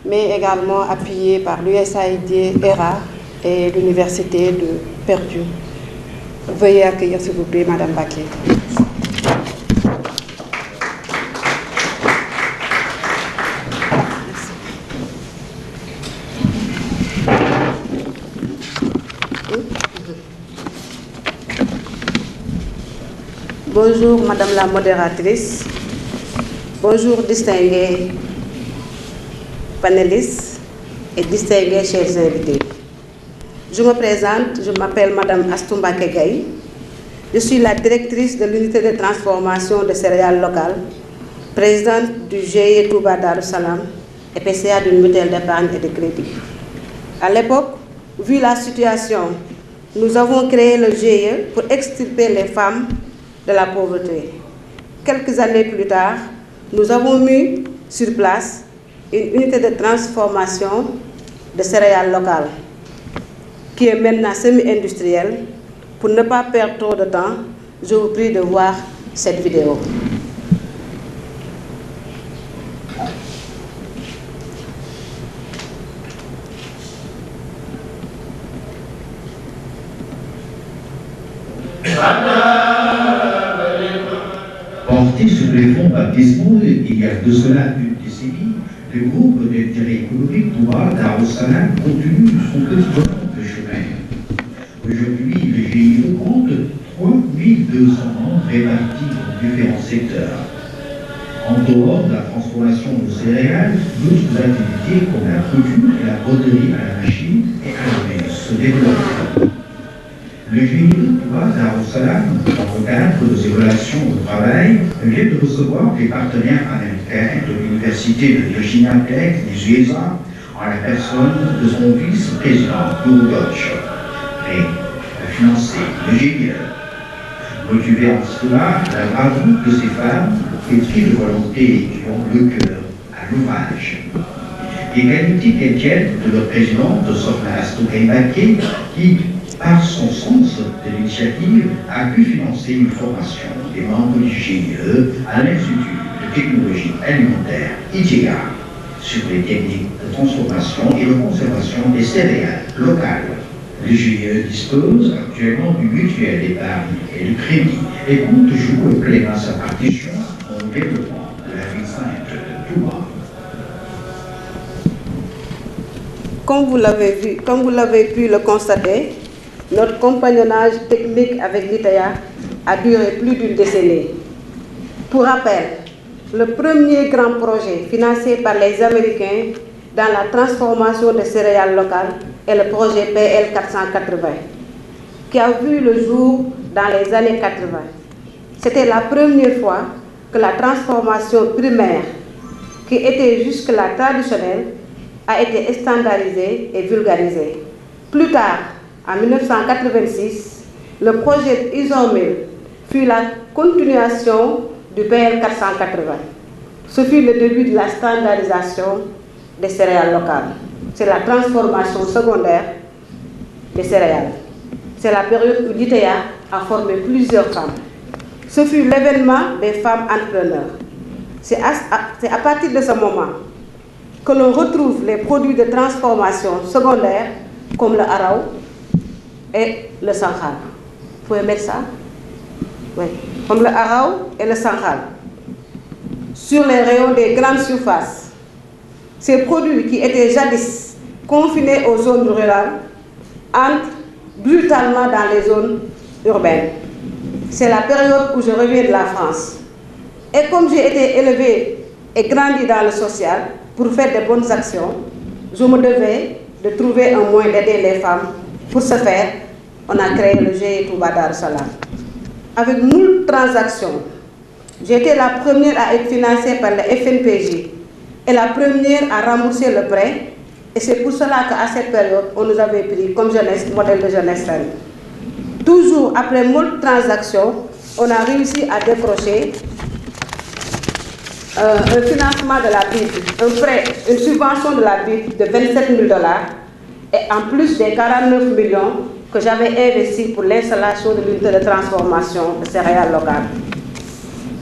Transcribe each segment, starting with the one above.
mais également appuyé par l'USAID, ERA et l'Université de Purdue. Veuillez accueillir s'il vous plaît Madame Baké. Bonjour Madame la modératrice, bonjour distingués panélistes et distingués chers invités. Je me présente, je m'appelle Madame Astou Mbacké Gaye. Je suis la directrice de l'unité de transformation de céréales locales, présidente du GIE Touba Darou Salam et PCA d'une mutuelle d'épargne et de crédit. À l'époque, vu la situation, nous avons créé le GIE pour extirper les femmes de la pauvreté. Quelques années plus tard, nous avons mis sur place une unité de transformation de céréales locales qui est maintenant semi-industrielle. Pour ne pas perdre trop de temps, je vous prie de voir cette vidéo. Porté sur les fonds baptismaux, il y a de cela une décennie, le groupe d'intérêt économique Touba Darou Salam continue son petit bonhomme de chemin. Aujourd'hui, le GIE compte 3200 membres répartis dans différents secteurs. En dehors de la transformation de céréales, d'autres activités comme la couture et la broderie à la machine et à la main se développent. Le GIE Touba Darou Salam, dans le cadre de ses relations de travail, vient de recevoir des partenaires américains de l'Université de Virginia Tech des USA en la personne de son vice-président, Lou Dodge, prêt à financer le GIE. Motivé en cela, la bravoure de ces femmes pétries de volonté qui ont le cœur à l'ouvrage. Les qualités chrétiennes de leur présidente, Sokhna Astou Mbacké, qui, par son sens de l'initiative, a pu financer une formation des membres du GIE à l'Institut de technologie alimentaire ITEA sur les techniques de transformation et de conservation des céréales locales. Le GIE dispose actuellement d'une mutuelle d'épargne et de crédit et compte jouer pleinement sa partition au développement de la ville sainte de Touba. Comme vous l'avez pu le constater, notre compagnonnage technique avec l'ITEA a duré plus d'une décennie. Pour rappel, le premier grand projet financé par les Américains dans la transformation des céréales locales est le projet PL 480, qui a vu le jour dans les années 80. C'était la première fois que la transformation primaire, qui était jusque-là traditionnelle, a été standardisée et vulgarisée. Plus tard, en 1986, le projet ISOMIL fut la continuation du PL 480. Ce fut le début de la standardisation des céréales locales. C'est la transformation secondaire des céréales. C'est la période où l'ITEA a formé plusieurs femmes. Ce fut l'événement des femmes entrepreneurs. C'est à partir de ce moment que l'on retrouve les produits de transformation secondaire comme le araw et le sankhal. Vous pouvez mettre ça? Oui. Comme le araw et le sankhal. Sur les rayons des grandes surfaces. Ces produits qui étaient jadis confinés aux zones rurales entrent brutalement dans les zones urbaines. C'est la période où je reviens de la France. Et comme j'ai été élevée et grandi dans le social pour faire de bonnes actions, je me devais de trouver un moyen d'aider les femmes. Pour ce faire, on a créé le GIE Touba Darou Salam. Avec moult transactions, j'ai été la première à être financée par le FNPJ et la première à rembourser le prêt. Et c'est pour cela qu'à cette période, on nous avait pris comme jeunesse, modèle de jeunesse saine. Toujours après moult transactions, on a réussi à décrocher un financement de la BID, un prêt, une subvention de la BID de 27 000 $, et en plus des 49 millions que j'avais investis pour l'installation de l'unité de transformation de céréales locales.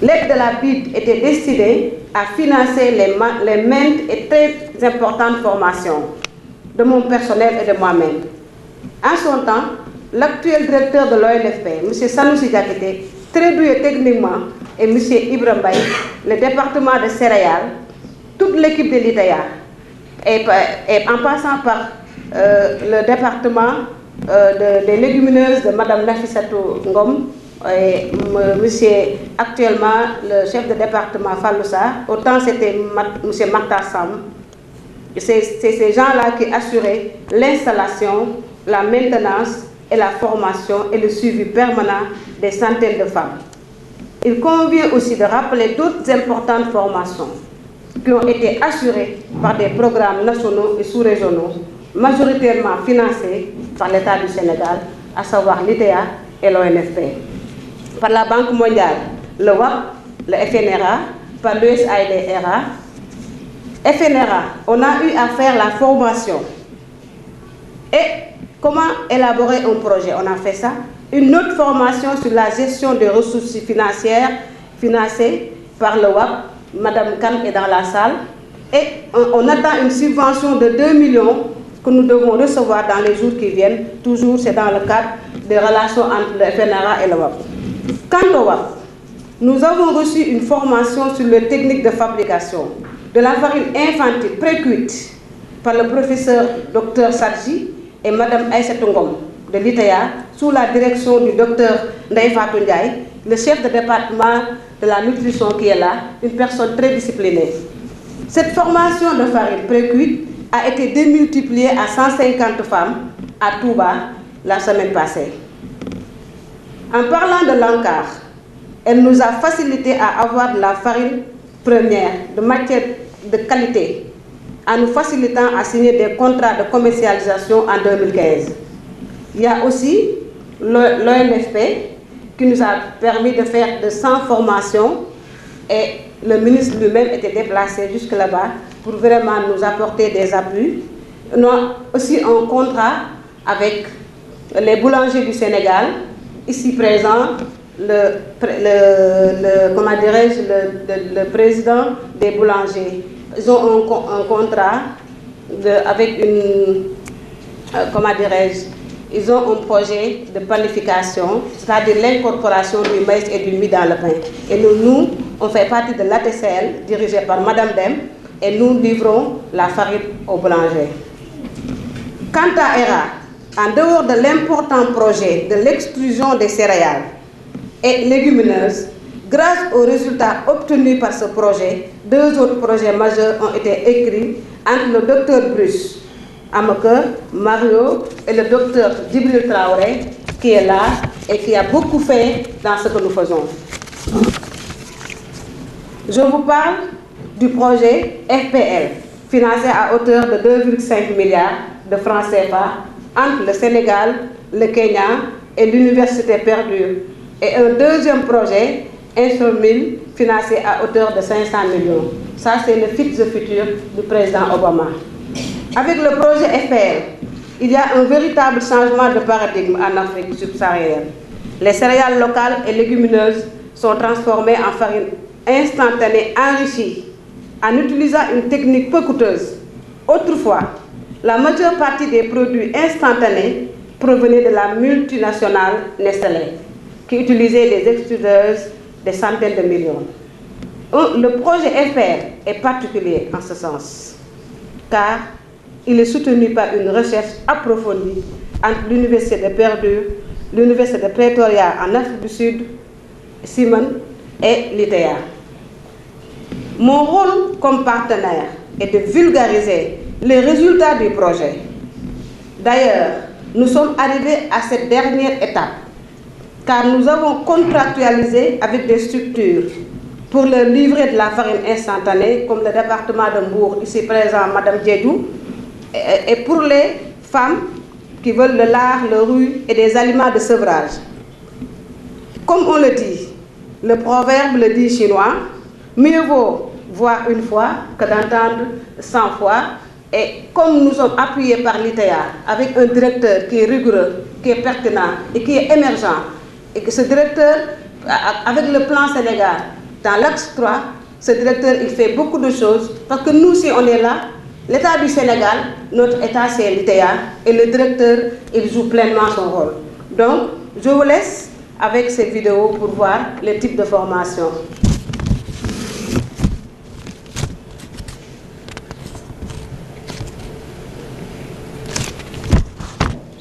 L'aide de la BID était destinée à financer les maintes et très importantes formations de mon personnel et de moi-même. En son temps, l'actuel directeur de l'ONFP, M. Sanoussi Diakité, très doué techniquement, et M. Ibrahim Baye, le département de céréales, toute l'équipe de l'ITEA, et en passant par le département des légumineuses de Mme Nafissatou Ngom, et monsieur actuellement le chef de département Falloussa, autant c'était M. Marta Sam. C'est ces gens-là qui assuraient l'installation, la maintenance et la formation et le suivi permanent des centaines de femmes. Il convient aussi de rappeler d'autres importantes formations qui ont été assurées par des programmes nationaux et sous-régionaux, majoritairement financés par l'État du Sénégal, à savoir l'ITEA et l'ONFP. Par la Banque mondiale, le WAP, le FNRA, par l'USAID-RA. FNRA, on a eu à faire la formation. Et comment élaborer un projet? On a fait ça. Une autre formation sur la gestion des ressources financières financée par le WAP. Madame Khan est dans la salle. Et on attend une subvention de 2 millions que nous devons recevoir dans les jours qui viennent. Toujours, c'est dans le cadre des relations entre le FNRA et le WAP. Quant au WAP, nous avons reçu une formation sur les techniques de fabrication de la farine infantile précuite par le professeur Dr Sadji et Mme Aïssatou Ngom de l'ITEA sous la direction du Dr Ndeye Fatou Ndiaye, le chef de département de la nutrition qui est là, une personne très disciplinée. Cette formation de farine précuite a été démultipliée à 150 femmes à Touba la semaine passée. En parlant de l'encart, elle nous a facilité à avoir de la farine première, de matière de qualité, en nous facilitant à signer des contrats de commercialisation en 2015. Il y a aussi l'ONFP qui nous a permis de faire de 100 formations et le ministre lui-même était déplacé jusque là-bas pour vraiment nous apporter des appuis. Nous avons aussi un contrat avec les boulangers du Sénégal, ici présent, le président des boulangers. Ils ont un contrat avec une, ils ont un projet de planification, c'est-à-dire l'incorporation du maïs et du mil dans le pain. Et nous, on fait partie de l'ATCL, dirigée par Mme Dem, et nous livrons la farine aux boulangers. Quant à ERA, en dehors de l'important projet de l'extrusion des céréales et légumineuses, grâce aux résultats obtenus par ce projet, 2 autres projets majeurs ont été écrits entre le Dr Bruce Amaker, Mario et le Dr Djibril Traoré, qui est là et qui a beaucoup fait dans ce que nous faisons. Je vous parle du projet FPL, financé à hauteur de 2,5 milliards de francs CFA entre le Sénégal, le Kenya et l'Université Perdue, et un deuxième projet, Instromil, financé à hauteur de 500 millions. Ça, c'est le Fit the Future du président Obama. Avec le projet FPL, il y a un véritable changement de paradigme en Afrique subsaharienne. Les céréales locales et légumineuses sont transformées en farine instantanée enrichie en utilisant une technique peu coûteuse. Autrefois, la majeure partie des produits instantanés provenaient de la multinationale Nestlé, qui utilisait des extrudeuses des centaines de millions. Le projet FPL est particulier en ce sens, car il est soutenu par une recherche approfondie entre l'Université de Perdue, l'Université de Pretoria en Afrique du Sud, Simon et l'ITEA. Mon rôle comme partenaire est de vulgariser les résultats du projet. D'ailleurs, nous sommes arrivés à cette dernière étape, car nous avons contractualisé avec des structures pour leur livrer de la farine instantanée, comme le département de Mbour, ici présent, Mme Djedou, et pour les femmes qui veulent le lard, le riz et des aliments de sevrage. Comme on le dit, le proverbe le dit chinois, mieux vaut voir une fois que d'entendre 100 fois. Et comme nous sommes appuyés par l'ITEA, avec un directeur qui est rigoureux, qui est pertinent et qui est émergent, et que ce directeur, avec le plan Sénégal, Dans l'axe 3, ce directeur, il fait beaucoup de choses, parce que nous, si on est là, l'État du Sénégal, notre État, c'est l'ITA, et le directeur, il joue pleinement son rôle. Donc, je vous laisse avec ces vidéos pour voir le type de formation.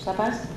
Ça passe?